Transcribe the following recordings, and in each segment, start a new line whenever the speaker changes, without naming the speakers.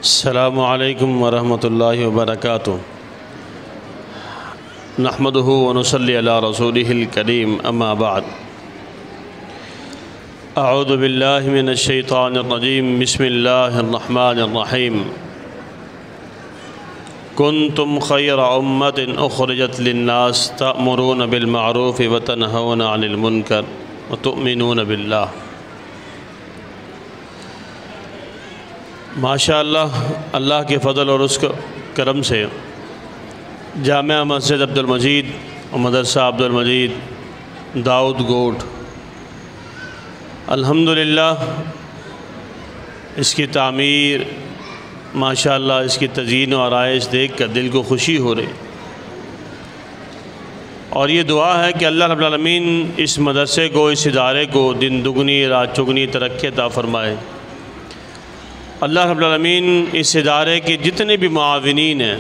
السلام علیکم ورحمۃ اللہ وبرکاتہ۔ نحمدہ ونصلی علی رسولہ الکریم، اما بعد۔ اعوذ باللہ من الشیطان الرجیم، بسم اللہ الرحمن الرحیم۔ کنتم خیر امۃ اخرجت للناس تأمرون بالمعروف وتنہون عن المنکر وتؤمنون باللہ۔ ماشاءاللہ، اللہ کے فضل اور اس کرم سے جامعہ مسجد عبدالمجید اور مدرسہ عبدالمجید داؤد گوٹ الحمدللہ اس کی تعمیر، ماشاءاللہ اس کی تزئین و آرائش دیکھ کر دل کو خوشی ہو رہی، اور یہ دعا ہے کہ اللہ رب العالمین اس مدرسے کو، اس ادارے کو دن دگنی رات چگنی ترقی عطا فرمائے۔ اللہ رب العالمین اس ادارے کے جتنے بھی معاونین ہیں،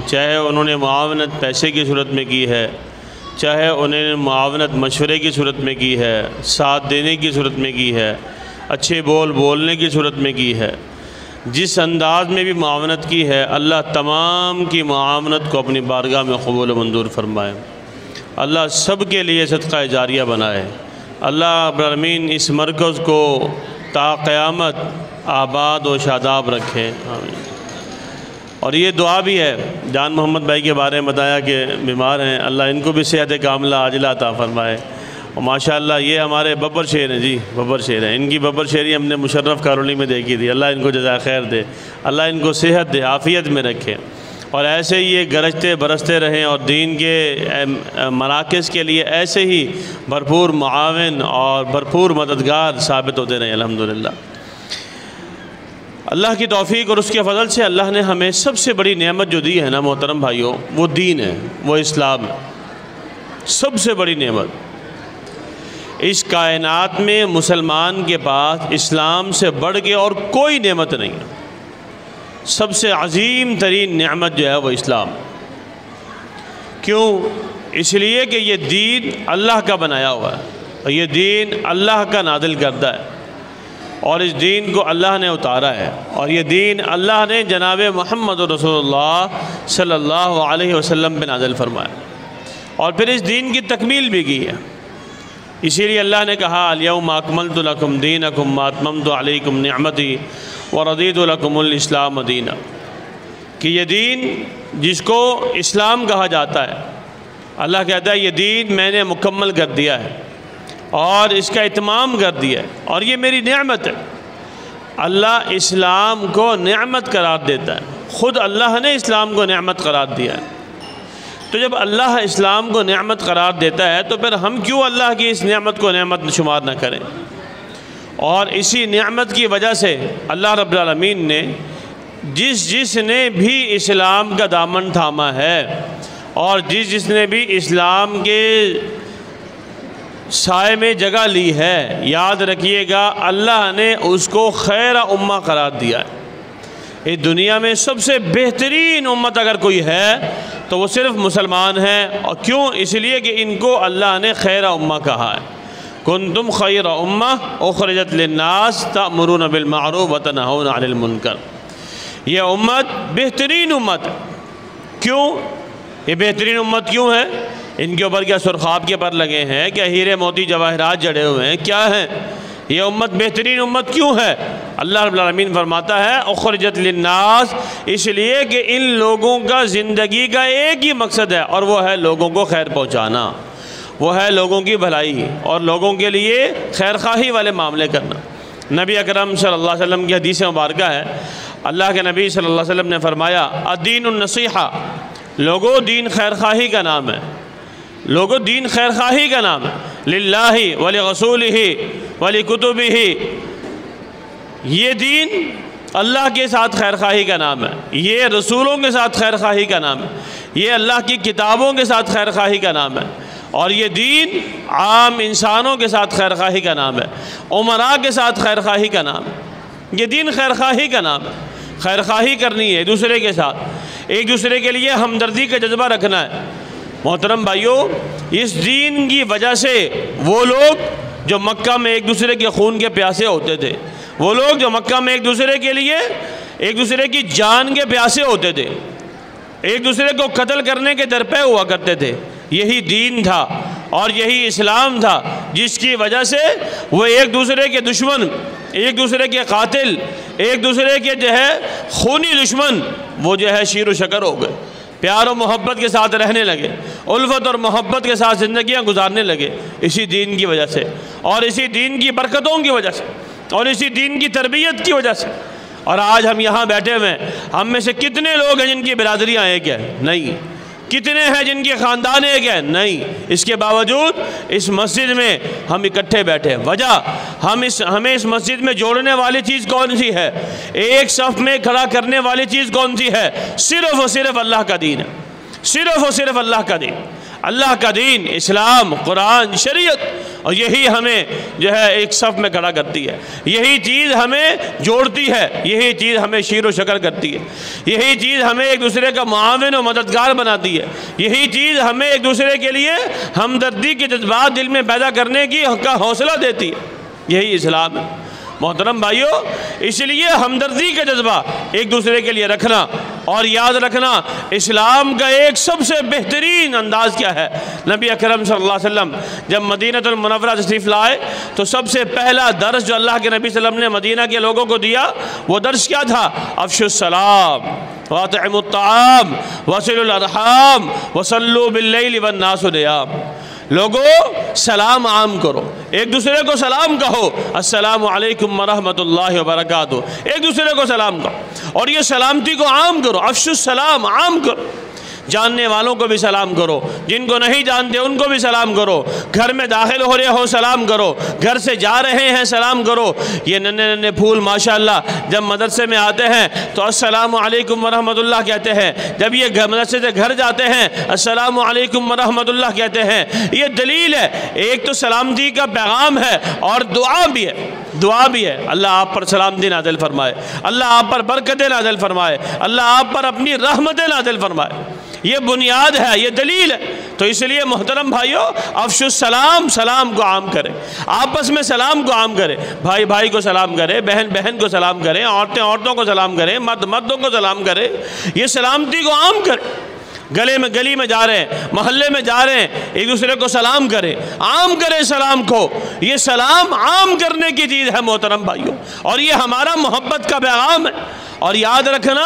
چاہے انہوں نے معاونت پیسے کی صورت میں کی ہے، چاہے انہوں نے معاونت مشورے کی صورت میں کی ہے، ساتھ دینے کی صورت میں کی ہے، اچھے بولنے کی صورت میں کی ہے، جس انداز میں بھی معاونت کی ہے، اللہ تمام کی معاونت کو اپنی بارگاہ میں قبول و منظور فرمائے۔ اللہ سب کے لیے صدقہ جاریہ بنائے۔ اللہ رب العالمین اس مرکز کو تا قیامت آباد و شاداب رکھے، آمین۔ اور یہ دعا بھی ہے، جان محمد بھائی کے بارے میں بتایا کہ بیمار ہیں، اللہ ان کو بھی صحت کاملہ عاجلہ عطا فرمائے۔ اور ماشاءاللہ یہ ہمارے ببر شیر ہیں، جی ببر شیر ہیں، ان کی ببر شیری ہم نے مشرف کالونی میں دیکھی تھی۔ اللہ ان کو جزائے خیر دے، اللہ ان کو صحت دے، عافیت میں رکھے، اور ایسے ہی یہ گرجتے برستے رہیں اور دین کے مراکز کے لیے ایسے ہی بھرپور معاون اور بھرپور مددگار ثابت ہوتے رہیں الحمدللہ۔ اللہ کی توفیق اور اس کے فضل سے اللہ نے ہمیں سب سے بڑی نعمت جو دی ہے نا محترم بھائیوں، وہ دین ہے، وہ اسلام ہے۔ سب سے بڑی نعمت اس کائنات میں مسلمان کے پاس اسلام سے بڑھ کے اور کوئی نعمت نہیں ہے۔ سب سے عظیم ترین نعمت جو ہے وہ اسلام۔ کیوں؟ اس لیے کہ یہ دین اللہ کا بنایا ہوا ہے، اور یہ دین اللہ کا نازل کردہ ہے، اور اس دین کو اللہ نے اتارا ہے، اور یہ دین اللہ نے جناب محمد رسول اللہ صلی اللہ علیہ وسلم پہ نازل فرمایا، اور پھر اس دین کی تکمیل بھی کی ہے۔ اسی لیے اللہ نے کہا الیوم اکملت لکم دینکم واتممت علیکم نعمتی وردیت لکم الاسلام دینا، کہ یہ دین جس کو اسلام کہا جاتا ہے، اللہ کہتا ہے یہ دین میں نے مکمل کر دیا ہے اور اس کا اتمام کر دیا ہے، اور یہ میری نعمت ہے۔ اللہ اسلام کو نعمت قرار دیتا ہے، خود اللہ نے اسلام کو نعمت قرار دیا ہے۔ تو جب اللہ اسلام کو نعمت قرار دیتا ہے تو پھر ہم کیوں اللہ کی اس نعمت کو نعمت شمار نہ کریں؟ اور اسی نعمت کی وجہ سے اللہ رب العالمین نے جس نے بھی اسلام کا دامن تھاما ہے، اور جس نے بھی اسلام کے سائے میں جگہ لی ہے، یاد رکھیے گا اللہ نے اس کو خیر امہ قرار دیا ہے۔ اس دنیا میں سب سے بہترین امت اگر کوئی ہے تو وہ صرف مسلمان ہیں، اور کیوں؟ اس لیے کہ ان کو اللہ نے خیر امہ کہا ہے۔ کنتم خیر امہ اخرجت للناس تأمرون بالمعروف وتنہون عن المنکر۔ یہ امت بہترین امت ہے۔ کیوں؟ یہ بہترین امت کیوں ہے؟ ان کے اوپر کیا سرخاب کے پر لگے ہیں؟ کیا ہیرے موتی جواہرات جڑے ہوئے ہیں؟ کیا ہیں؟ یہ امت بہترین امت کیوں ہے؟ اللہ رب العالمین فرماتا ہے اخرجت للناس، اس لیے کہ ان لوگوں کا زندگی کا ایک ہی مقصد ہے، اور وہ ہے لوگوں کو خیر پہنچانا، وہ ہے لوگوں کی بھلائی اور لوگوں کے لیے خیر خواہی والے معاملے کرنا۔ نبی اکرم صلی اللہ علیہ وسلم کی حدیث مبارکہ ہے، اللہ کے نبی صلی اللہ علیہ وسلم نے فرمایا الدین النصیحہ، لوگوں دین خیر خواہی کا نام ہے، لوگوں دین خیر خواہی کا نام ہے، للہ ولرسولہ ولکتبہ، یہ دین اللہ کے ساتھ خیر خواہی کا نام ہے، یہ رسولوں کے ساتھ خیر خواہی کا نام ہے، یہ اللہ کی کتابوں کے ساتھ خیر خواہی کا نام ہے، اور یہ دین عام انسانوں کے ساتھ خیر خواہی کا نام ہے، امراء کے ساتھ خیر خواہی کا نام ہے۔ یہ دین خیر خواہی کا نام ہے، خیر خواہی کرنی ہے دوسرے کے ساتھ، ایک دوسرے کے لیے ہمدردی کا جذبہ رکھنا ہے۔ محترم بھائیوں، اس دین کی وجہ سے وہ لوگ جو مکہ میں ایک دوسرے کے خون کے پیاسے ہوتے تھے، وہ لوگ جو مکہ میں ایک دوسرے کے لیے ایک دوسرے کی جان کے پیاسے ہوتے تھے، ایک دوسرے کو قتل کرنے کے درپے ہوا کرتے تھے، یہی دین تھا اور یہی اسلام تھا جس کی وجہ سے وہ ایک دوسرے کے دشمن، ایک دوسرے کے قاتل، ایک دوسرے کے جو ہے خونی دشمن، وہ جو ہے شیر و شکر ہو گئے، پیار و محبت کے ساتھ رہنے لگے، الفت اور محبت کے ساتھ زندگیاں گزارنے لگے، اسی دین کی وجہ سے اور اسی دین کی برکتوں کی وجہ سے اور اسی دین کی تربیت کی وجہ سے۔ اور آج ہم یہاں بیٹھے ہوئے ہیں، ہم میں سے کتنے لوگ ہیں جن کی برادریاں ایک ہیں؟ نہیں۔ کتنے ہیں جن کے خاندان ایک ہیں؟ نہیں۔ اس کے باوجود اس مسجد میں ہم اکٹھے بیٹھے ہیں۔ وجہ ہمیں اس مسجد میں جوڑنے والی چیز کون سی ہے؟ ایک صف میں کھڑا کرنے والی چیز کون سی ہے؟ صرف اور صرف اللہ کا دین ہے، صرف اور صرف اللہ کا دین، اللہ کا دین، اسلام، قرآن، شریعت، اور یہی ہمیں جو ہے ایک صف میں کھڑا کرتی ہے، یہی چیز ہمیں جوڑتی ہے، یہی چیز ہمیں شیر و شکر کرتی ہے، یہی چیز ہمیں ایک دوسرے کا معاون و مددگار بناتی ہے، یہی چیز ہمیں ایک دوسرے کے لیے ہمدردی کے جذبات دل میں پیدا کرنے کا حوصلہ دیتی ہے، یہی اسلام ہے۔ محترم بھائیو، اس لیے ہمدردی کا جذبہ ایک دوسرے کے لیے رکھنا اور یاد رکھنا، اسلام کا ایک سب سے بہترین انداز کیا ہے؟ نبی اکرم صلی اللہ علیہ وسلم جب مدینہ المنورہ تشریف لائے تو سب سے پہلا درس جو اللہ کے نبی صلی اللہ علیہ وسلم نے مدینہ کے لوگوں کو دیا، وہ درس کیا تھا؟ افشوا السلام واطعموا الطعام وصلوا الارحام وصلوا باللیل والناس نیام۔ لوگو سلام عام کرو، ایک دوسرے کو سلام کہو، السلام علیکم ورحمۃ اللہ وبرکاتہ، ایک دوسرے کو سلام کہو اور یہ سلامتی کو عام کرو، افشوا السلام عام کرو، جاننے والوں کو بھی سلام کرو، جن کو نہیں جانتے ان کو بھی سلام کرو، گھر میں داخل ہو رہے ہو سلام کرو، گھر سے جا رہے ہیں سلام کرو۔ یہ ننھے ننھے پھول ماشاءاللہ جب مدرسے میں آتے ہیں تو السلام علیکم ورحمۃ اللہ کہتے ہیں، جب یہ مدرسے سے گھر جاتے ہیں السلام علیکم ورحمۃ اللہ کہتے ہیں۔ یہ دلیل ہے، ایک تو سلامتی کا پیغام ہے اور دعا بھی ہے، دعا بھی ہے، اللہ آپ پر سلامتی نازل فرمائے، اللہ آپ پر برکتیں نازل فرمائے، اللہ آپ پر اپنی رحمتیں نازل فرمائے، یہ بنیاد ہے، یہ دلیل ہے۔ تو اس لیے محترم بھائیو، افشوا السلام، سلام کو عام کریں، آپس میں سلام کو عام کریں، بھائی بھائی کو سلام کریں، بہن بہن کو سلام کریں، عورتیں عورتوں کو سلام کریں، مرد مردوں کو سلام کریں، یہ سلامتی کو عام کریں۔ گلی میں جا رہے ہیں، محلے میں جا رہے ہیں، ایک دوسرے کو سلام کریں، عام کریں سلام کو، یہ سلام عام کرنے کی چیز ہے محترم بھائیوں، اور یہ ہمارا محبت کا پیغام ہے۔ اور یاد رکھنا،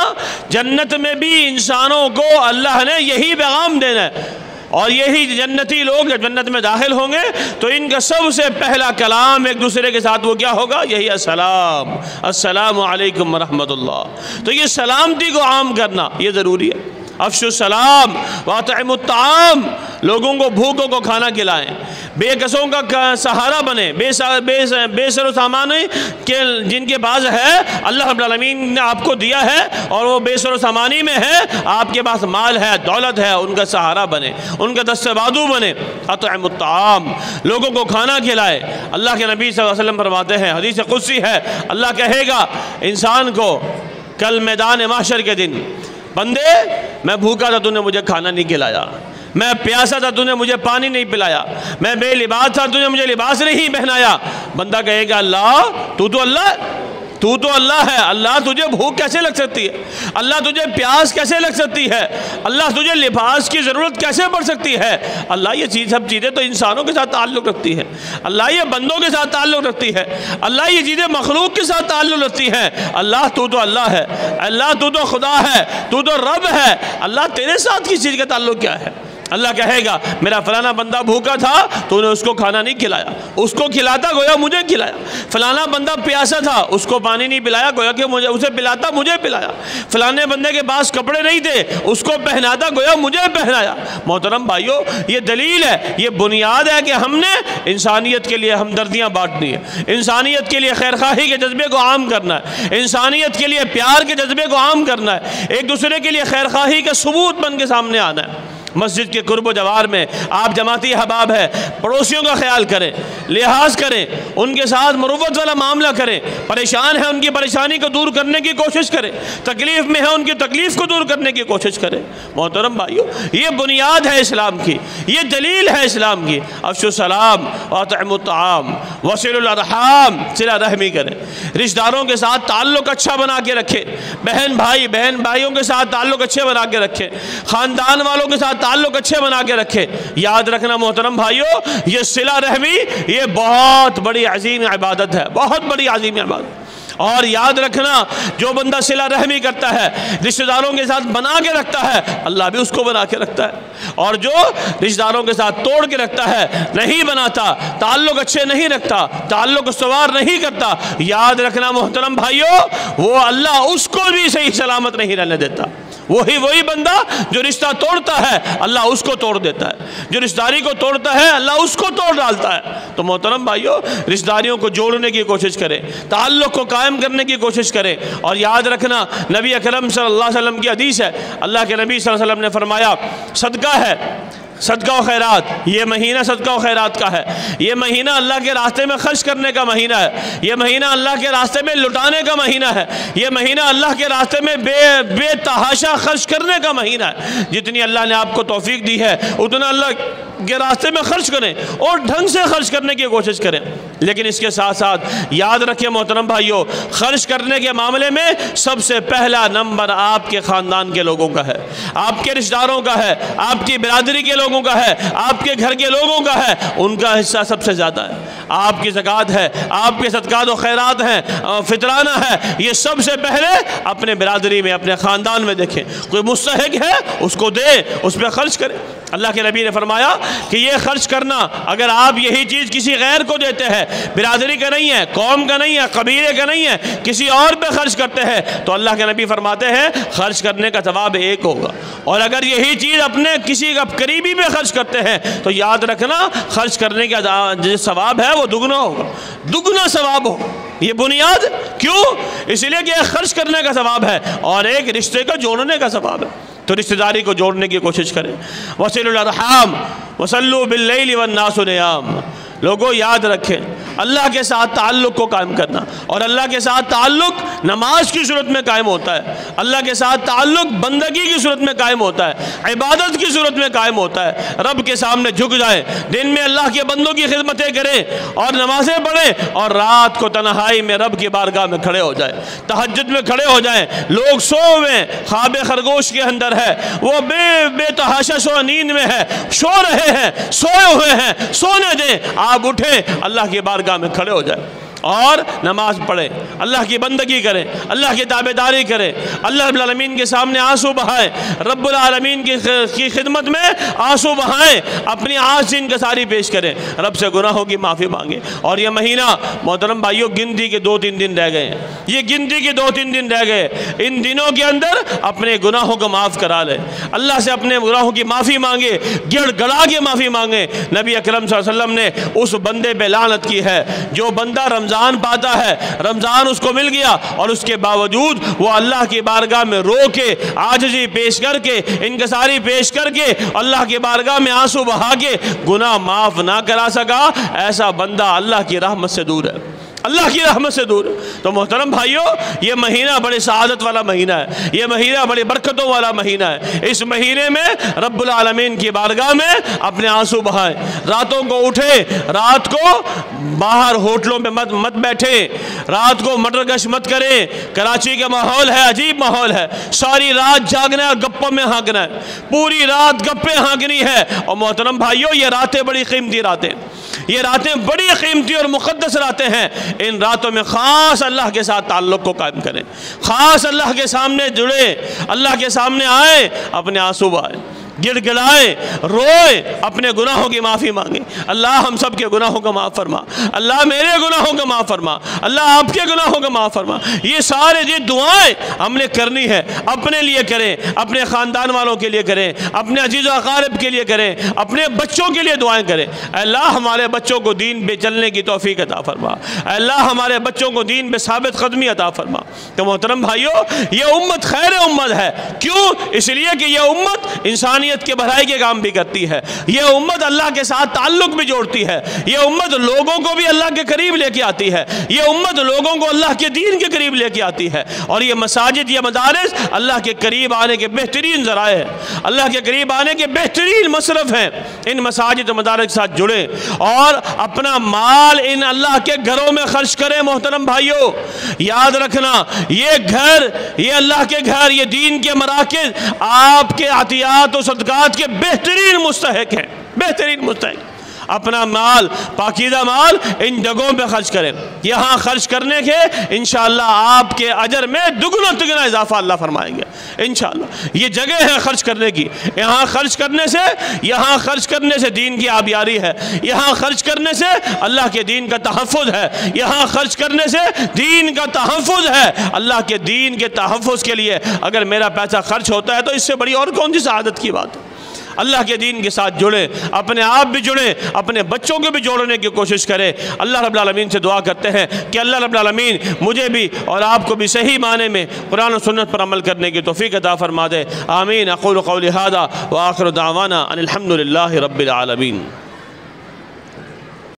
جنت میں بھی انسانوں کو اللہ نے یہی پیغام دینا ہے، اور یہی جنتی لوگ جب جنت میں داخل ہوں گے تو ان کا سب سے پہلا کلام ایک دوسرے کے ساتھ وہ کیا ہوگا؟ یہی السلام، السلام علیکم ورحمۃ اللہ۔ تو یہ سلامتی کو عام کرنا یہ ضروری ہے۔ افشوا السلام واطعموا الطعام، لوگوں کو بھوکوں کو کھانا کھلائیں، بے کسوں کا سہارا بنیں، بے سر و سامان کے جن کے پاس ہے اللہ رب العالمین نے آپ کو دیا ہے اور وہ بے سر و سامانی میں ہے، آپ کے پاس مال ہے، دولت ہے، ان کا سہارا بنے، ان کا دست بازو بنے۔ اطعموا الطعام، لوگوں کو کھانا کھلائے۔ اللہ کے نبی صلی اللہ علیہ وسلم فرماتے ہیں، حدیث قدسی ہے، اللہ کہے گا انسان کو کل میدان محشر کے دن، بندے میں بھوکا تھا تو نے مجھے کھانا نہیں کھلایا، میں پیاسا تھا تو نے مجھے پانی نہیں پلایا، میں بے لباس تھا تو نے مجھے لباس نہیں پہنایا۔ بندہ کہے گا اللہ تو اللہ ہے، اللہ تجھے بھوک کیسے لگ سکتی ہے؟ اللہ تجھے پیاس کیسے لگ سکتی ہے؟ اللہ تجھے لباس کی ضرورت کیسے پڑ سکتی ہے؟ اللہ یہ سب چیزیں تو انسانوں کے ساتھ تعلق رکھتی ہے، اللہ یہ بندوں کے ساتھ تعلق رکھتی ہے، اللہ یہ چیزیں مخلوق کے ساتھ تعلق رکھتی ہیں۔ اللہ تو اللہ ہے، اللہ تو خدا ہے، تو رب ہے، اللہ تیرے ساتھ کس چیز کا تعلق کیا ہے؟ اللہ کہے گا میرا فلانا بندہ بھوکا تھا تو نے اس کو کھانا نہیں کھلایا، اس کو کھلاتا گویا مجھے کھلایا۔ فلانا بندہ پیاسا تھا، اس کو پانی نہیں پلایا گویا کہ اسے پلاتا مجھے پلایا۔ فلانے بندے کے پاس کپڑے نہیں تھے، اس کو پہناتا گویا مجھے پہنایا۔ محترم بھائیو، یہ دلیل ہے، یہ بنیاد ہے کہ ہم نے انسانیت کے لیے ہمدردیاں بانٹنی ہے، انسانیت کے لیے خیرخواہی کے جذبے کو عام کرنا ہے، انسانیت کے لیے پیار کے جذبے کو عام کرنا ہے، ایک دوسرے کے لیے خیرخواہی کا ثبوت بن کے سامنے آنا ہے۔ مسجد کے قرب و جوار میں آپ جماعتی احباب ہے، پڑوسیوں کا خیال کریں، لحاظ کریں، ان کے ساتھ مروت والا معاملہ کریں، پریشان ہیں ان کی پریشانی کو دور کرنے کی کوشش کریں، تکلیف میں ہے ان کی تکلیف کو دور کرنے کی کوشش کریں۔ محترم بھائیو، یہ بنیاد ہے اسلام کی، یہ دلیل ہے اسلام کی۔ افشوا السلام واطعموا الطعام وصلوا الارحام، صلہ رحمی کریں، رشتہ داروں کے ساتھ تعلق اچھا بنا کے رکھیں، بہن بھائیوں کے ساتھ تعلق اچھے بنا کے رکھیں، خاندان والوں کے ساتھ تعلق اچھے بنا کے رکھیں۔ یاد رکھنا محترم بھائیو، یہ صلہ رحمی یہ بہت بڑی عظیم عبادت ہے، بہت بڑی عظیم عبادت۔ اور یاد رکھنا، جو بندہ صلہ رحمی کرتا ہے، رشتہ داروں کے ساتھ بنا کے رکھتا ہے، اللہ بھی اس کو بنا کے رکھتا ہے، اور جو رشتہ داروں کے ساتھ توڑ کے رکھتا ہے، نہیں بناتا، تعلق اچھے نہیں رکھتا، تعلق استوار نہیں کرتا، یاد رکھنا محترم بھائیو، وہ اللہ اس کو بھی صحیح سلامت نہیں رہنے دیتا۔ وہی بندہ جو رشتہ توڑتا ہے، اللہ اس کو توڑ دیتا ہے، جو رشتہ داری کو توڑتا ہے، اللہ اس کو توڑ ڈالتا ہے۔ تو محترم بھائیو، رشتہ داریوں کو جوڑنے کی کوشش کریں، تعلق کو قائم کرنے کی کوشش کریں، اور یاد رکھنا نبی اکرم صلی اللہ علیہ وسلم کی حدیث ہے، اللہ کے نبی صلی اللہ علیہ وسلم نے فرمایا، صدقہ ہے، صدقہ و خیرات، یہ مہینہ صدقہ و خیرات کا ہے، یہ مہینہ اللہ کے راستے میں خرچ کرنے کا مہینہ ہے، یہ مہینہ اللہ کے راستے میں لٹانے کا مہینہ ہے، یہ مہینہ اللہ کے راستے میں بے تحاشا خرچ کرنے کا مہینہ ہے۔ جتنی اللہ نے آپ کو توفیق دی ہے اتنا اللہ کے راستے میں خرچ کریں اور ڈھنگ سے خرچ کرنے کی کوشش کریں، لیکن اس کے ساتھ ساتھ یاد رکھیں محترم بھائیو، خرچ کرنے کے معاملے میں سب سے پہلا نمبر آپ کے خاندان کے لوگوں کا ہے، آپ کے رشتہ داروں کا ہے، آپ کی برادری کے لوگوں کا ہے، آپ کے گھر کے لوگوں کا ہے، ان کا حصہ سب سے زیادہ ہے۔ آپ کی زکوٰۃ ہے، آپ کے صدقات و خیرات ہیں، فطرانہ ہے، یہ سب سے پہلے اپنے برادری میں، اپنے خاندان میں دیکھیں، کوئی مستحق ہے اس کو دے، اس پہ خرچ کریں۔ اللہ کے نبی نے فرمایا کہ یہ خرچ کرنا، اگر آپ یہی چیز کسی غیر کو دیتے ہیں، برادری کا نہیں ہے، قوم کا نہیں ہے، قبیلے کا نہیں ہے، کسی اور پہ خرچ کرتے ہیں، تو اللہ کے نبی فرماتے ہیں خرچ کرنے کا ثواب ایک ہوگا، اور اگر یہی چیز اپنے کسی قریبی پہ خرچ کرتے ہیں تو یاد رکھنا خرچ کرنے کا جو ثواب ہے وہ دگنا ہوگا، دگنا ثواب ہو۔ یہ بنیاد کیوں؟ اس لیے کہ ایک خرچ کرنے کا ثواب ہے اور ایک رشتے کو جوڑنے کا ثواب ہے، تو رشتہ داری کو جوڑنے کی کوشش کریں۔ وصلوا الارحام وصلوا باللیل والناس نیام۔ لوگوں یاد رکھیں، اللہ کے ساتھ تعلق کو قائم کرنا، اور اللہ کے ساتھ تعلق نماز کی صورت میں قائم ہوتا ہے، اللہ کے ساتھ تعلق بندگی کی صورت میں قائم ہوتا ہے، عبادت کی صورت میں قائم ہوتا ہے۔ رب کے سامنے جھک جائیں، دن میں اللہ کے بندوں کی خدمتیں کریں اور نمازیں پڑھیں، اور رات کو تنہائی میں رب کی بارگاہ میں کھڑے ہو جائیں، تہجد میں کھڑے ہو جائیں۔ لوگ سو ہوئے، خواب خرگوش کے اندر ہے، وہ بے تحاشا سو نیند میں ہے، سو رہے ہیں، سوئے ہوئے ہیں، سونے دیں، آپ اٹھیں، اللہ کی بارگاہ میں کھڑے ہو جائیں اور نماز پڑھیں، اللہ کی بندگی کریں، اللہ کی تابعداری کریں، اللہ رب العالمین کے سامنے آنسو بہائیں، رب العالمین کی خدمت میں آنسو بہائیں، اپنی آنچ انکساری پیش کریں، رب سے گناہوں کی معافی مانگیں۔ اور یہ مہینہ محترم بھائیوں گنتی کے 2-3 دن رہ گئے ہیں، یہ گنتی کے 2-3 دن رہ گئے، ان دنوں کے اندر اپنے گناہوں کو معاف کرا لیں، اللہ سے اپنے گناہوں کی معافی مانگے، گڑ گڑا کے معافی مانگے۔ نبی اکرم صلی اللہ علیہ وسلم نے اس بندے پہ لعنت کی ہے جو بندہ رمضان پاتا ہے، رمضان اس کو مل گیا اور اس کے باوجود وہ اللہ کی بارگاہ میں رو کے، عاجزی پیش کر کے، انکساری پیش کر کے، اللہ کی بارگاہ میں آنسو بہا کے گناہ معاف نہ کرا سکا، ایسا بندہ اللہ کی رحمت سے دور ہے، اللہ کی رحمت سے دور۔ تو محترم بھائیو، یہ مہینہ بڑے سعادت والا مہینہ ہے، یہ مہینہ بڑی برکتوں والا مہینہ ہے۔ اس مہینے میں رب العالمین کی بارگاہ میں اپنے آنسو بہائیں، راتوں کو اٹھے، رات کو باہر ہوٹلوں پہ مت بیٹھے، رات کو مٹر گش مت کریں، کراچی کا ماحول ہے، عجیب ماحول ہے، ساری رات جاگنا ہے اور گپوں میں ہانکنا ہے، پوری رات گپیں ہانکنی ہے۔ اور محترم بھائیو، یہ راتیں بڑی قیمتی راتیں، یہ راتیں بڑی قیمتی اور مقدس راتیں ہیں۔ ان راتوں میں خاص اللہ کے ساتھ تعلق کو قائم کریں، خاص اللہ کے سامنے جڑیں، اللہ کے سامنے آئیں، اپنے آنسو بہائیں، گڑ گڑائیں، روئیں، اپنے گناہوں کی معافی مانگیں۔ اللہ ہم سب کے گناہوں کو معاف فرما، اللہ میرے گناہوں کو معاف فرما، اللہ آپ کے گناہوں کو معاف فرما۔ یہ سارے دعائیں ہم نے کرنی ہے، اپنے لیے کریں، اپنے خاندان والوں کے لیے کریں، اپنے عزیز و اقارب کے لیے کریں، اپنے بچوں کے لیے دعائیں کریں۔ اے اللہ ہمارے بچوں کو دین پہ چلنے کی توفیق عطا فرما، اے اللہ ہمارے بچوں کو دین پہ ثابت قدمی عطا فرما۔ تو محترم بھائیو، یہ امت خیر امت ہے، کیوں؟ اس لیے کہ یہ امت انسانی انسانیت کے بھلائی کے کام بھی کرتی ہے، یہ امت اللہ کے ساتھ تعلق بھی جوڑتی ہے، یہ امت لوگوں کو بھی اللہ کے قریب لے کے آتی ہے، یہ امت لوگوں کو اللہ کے دین کے قریب لے کے آتی ہے، اور یہ مساجد، یہ مدارس اللہ کے قریب آنے کے بہترین ذرائع ہیں، اللہ کے قریب آنے کے بہترین مصرف ہیں۔ ان مساجد و مدارس کے ساتھ جڑیں اور اپنا مال ان اللہ کے گھروں میں خرچ کریں۔ محترم بھائیوں، یاد رکھنا، یہ گھر، یہ اللہ کے گھر، یہ دین کے مراکز آپ کے عطیات و صدقات کے بہترین مستحق ہیں، بہترین مستحق۔ اپنا مال، پاکیزہ مال ان جگہوں پہ خرچ کریں، یہاں خرچ کرنے کے انشاءاللہ آپ کے اجر میں دگنا تگنا اضافہ اللہ فرمائیں گے انشاءاللہ۔ یہ جگہ ہے خرچ کرنے کی، یہاں خرچ کرنے سے دین کی آبیاری ہے، یہاں خرچ کرنے سے اللہ کے دین کا تحفظ ہے، یہاں خرچ کرنے سے دین کا تحفظ ہے۔ اللہ کے دین کے تحفظ کے لیے اگر میرا پیسہ خرچ ہوتا ہے تو اس سے بڑی اور کون سی سعادت کی بات ہے۔ اللہ کے دین کے ساتھ جڑیں، اپنے آپ بھی جڑیں، اپنے بچوں کو بھی جوڑنے کی کوشش کریں۔ اللہ رب العالمین سے دعا کرتے ہیں کہ اللہ رب العالمین مجھے بھی اور آپ کو بھی صحیح معنی میں قرآن و سنت پر عمل کرنے کی توفیق عطا فرما دے۔ آمین۔ اقول قولی ھذا وآخر دعوانا ان الحمد للہ رب العالمین۔